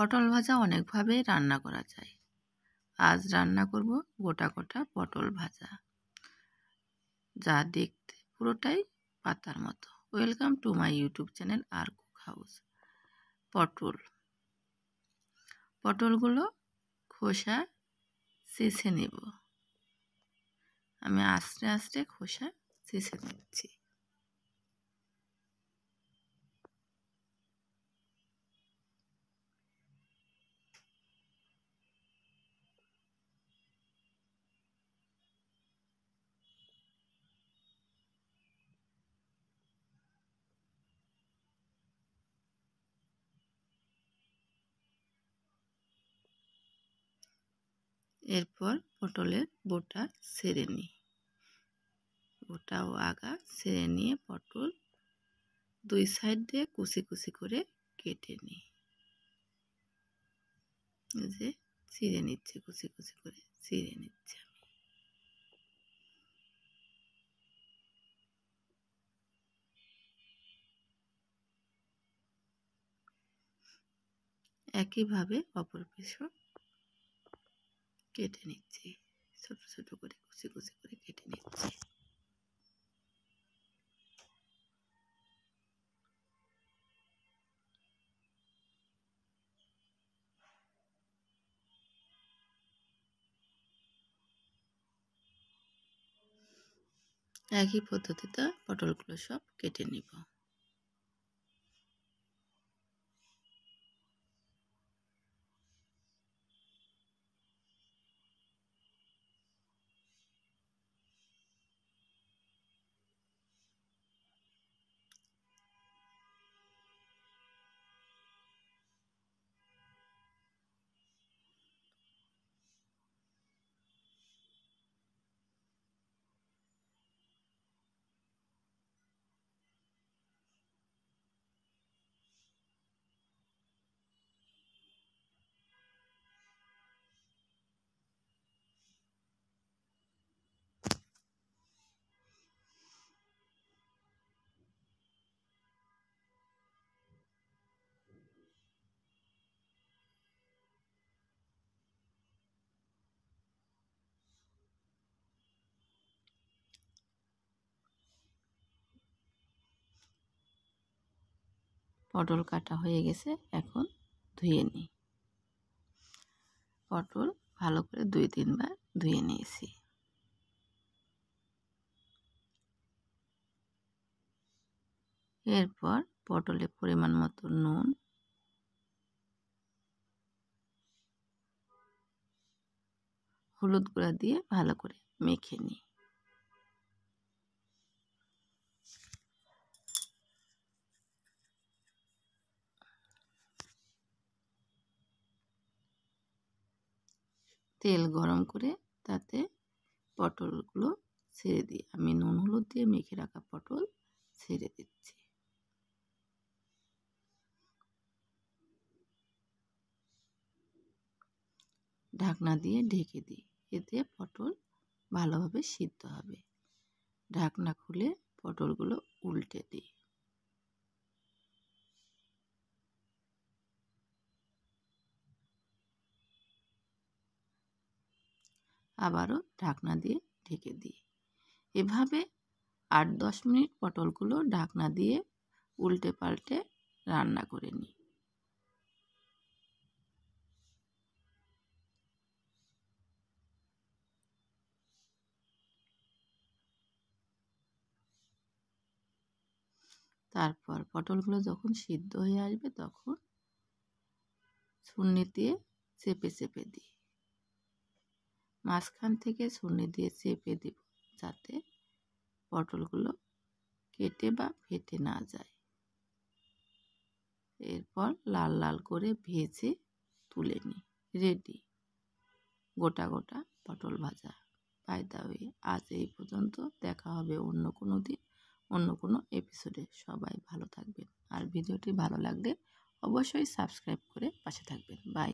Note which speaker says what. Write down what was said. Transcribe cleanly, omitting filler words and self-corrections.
Speaker 1: পটল ভাজা অনেকভাবে রান্না করা যায়। আজ রান্না করব গোটা গোটা পটল ভাজা, যা দেখতে পুরোটাই পাতার মতো। Welcome to my YouTube channel আর কুক হাউস। পটলগুলো খোসা ছেঁচে নেব। আমি আস্তে আস্তে খোসা ছেঁচে নিচ্ছি। এরপর পটলের বোটা ছেড়ে নিই। বোটা ও আগা ছেড়ে নিয়ে পটল দুই সাইড দিয়ে কুচি কুচি করে কেটে নিই। যে ছিঁড়ে নিচ্ছে, কুচি কুচি করে ছিঁড়ে নিচ্ছে। একইভাবে অপর পিছও কেটে নিচ্ছি, ছোট ছোট করে কুচি কুচি করে কেটে নিচ্ছি। একই পদ্ধতিতে পটলগুলো সব কেটে নিব। পটল কাটা হয়ে গেছে, এখন ধুয়ে নিই। পটল ভালো করে 2-3 বার ধুয়ে নিয়েছি। এরপর পটলে পরিমাণ মতো নুন, হলুদ গুঁড়া দিয়ে ভালো করে মেখে নিই। তেল গরম করে তাতে পটলগুলো ছেড়ে দিই। আমি নুন হলুদ দিয়ে মেখে রাখা পটল ছেড়ে দিচ্ছি। ঢাকনা দিয়ে ঢেকে দিই, এতে পটল ভালোভাবে সিদ্ধ হবে। ঢাকনা খুলে পটলগুলো উল্টে দিই। আবারও ঢাকনা দিয়ে ঢেকে দিই। এভাবে 8-10 মিনিট পটলগুলো ঢাকনা দিয়ে উল্টে পাল্টে রান্না করে নিই। তারপর পটলগুলো যখন সিদ্ধ হয়ে আসবে তখন ছুরি দিয়ে চেপে চেপে দিই। মাঝখান থেকে ছুরি দিয়ে চেপে দিব, যাতে পটলগুলো কেটে বা ফেটে না যায়। এরপর লাল লাল করে ভেজে তুলে নিই। রেডি গোটা গোটা পটল ভাজা। বাই দ্য ওয়ে, আজ এই পর্যন্ত। দেখা হবে অন্য কোনো দিন, অন্য কোনো এপিসোডে। সবাই ভালো থাকবেন, আর ভিডিওটি ভালো লাগলে অবশ্যই সাবস্ক্রাইব করে পাশে থাকবেন। বাই।